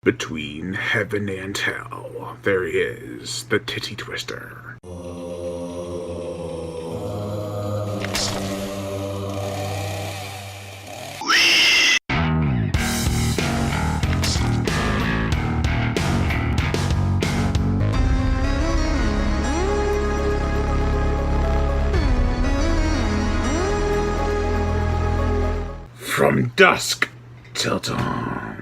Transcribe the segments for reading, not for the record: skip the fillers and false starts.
Between heaven and hell, there is the titty twister. From dusk till dawn.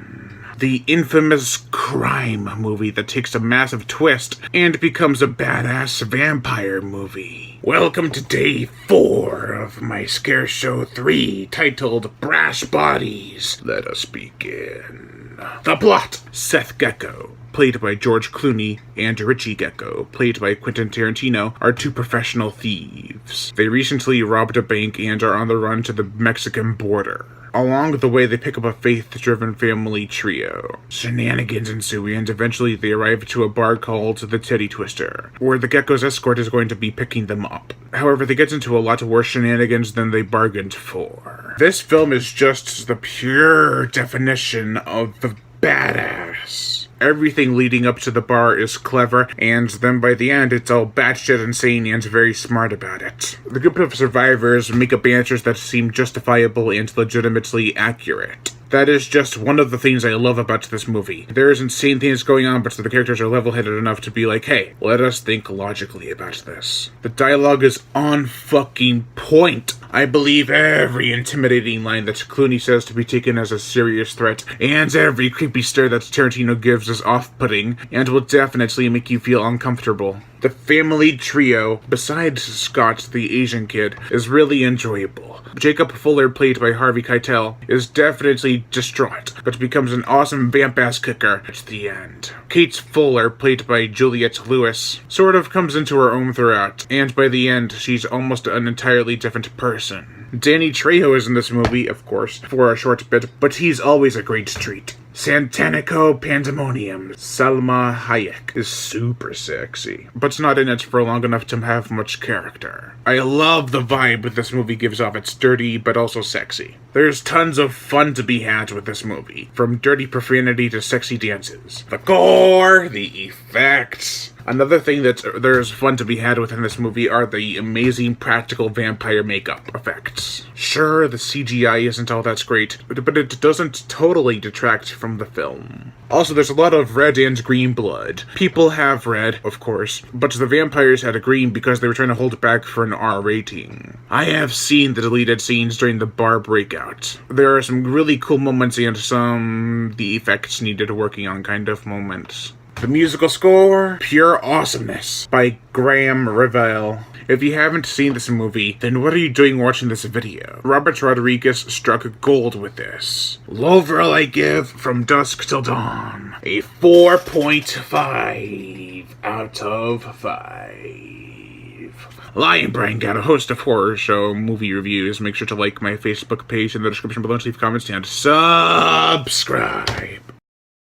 The infamous crime movie that takes a massive twist and becomes a badass vampire movie. Welcome to day 4 of my Scare Show 3, titled Brash Bodies. Let us begin. The plot. Seth Gecko, played by George Clooney, and Richie Gecko, played by Quentin Tarantino, are two professional thieves. They recently robbed a bank and are on the run to the Mexican border. Along the way, they pick up a faith-driven family trio. Shenanigans ensue, and eventually they arrive to a bar called the Titty Twister, where the Gecko's escort is going to be picking them up. However, they get into a lot worse shenanigans than they bargained for. This film is just the pure definition of the badass. Everything leading up to the bar is clever, and then by the end, it's all batshit insane and very smart about it. The group of survivors make up answers that seem justifiable and legitimately accurate. That is just one of the things I love about this movie. There is insane things going on, but the characters are level-headed enough to be like, hey, let us think logically about this. The dialogue is on fucking point. I believe every intimidating line that Clooney says to be taken as a serious threat, and every creepy stare that Tarantino gives is off-putting, and will definitely make you feel uncomfortable. The family trio, besides Scott, the Asian kid, is really enjoyable. Jacob Fuller, played by Harvey Keitel, is definitely distraught, but becomes an awesome vamp-ass kicker at the end. Kate Fuller, played by Juliette Lewis, sort of comes into her own throughout, and by the end, she's almost an entirely different person. Danny Trejo is in this movie, of course, for a short bit, but he's always a great treat. Santanico Pandemonium, Salma Hayek, is super sexy, but's not in it for long enough to have much character. I love the vibe this movie gives off. It's dirty, but also sexy. There's tons of fun to be had with this movie, from dirty profanity to sexy dances. The gore, the effects. Another thing that there's fun to be had within this movie are the amazing practical vampire makeup effects. Sure, the CGI isn't all that great, but it doesn't totally detract from the film. Also, there's a lot of red and green blood. People have red, of course, but the vampires had a green because they were trying to hold it back for an R rating. I have seen the deleted scenes during the bar breakout. There are some really cool moments and some the effects needed working on kind of moments. The musical score, pure awesomeness, by Graham Revelle. If you haven't seen this movie, then what are you doing watching this video? Robert Rodriguez struck gold with this. Lovril I give From Dusk Till Dawn a 4.5 out of 5. Lion Brain got a host of horror show movie reviews. Make sure to like my Facebook page in the description below, leave comments, and subscribe.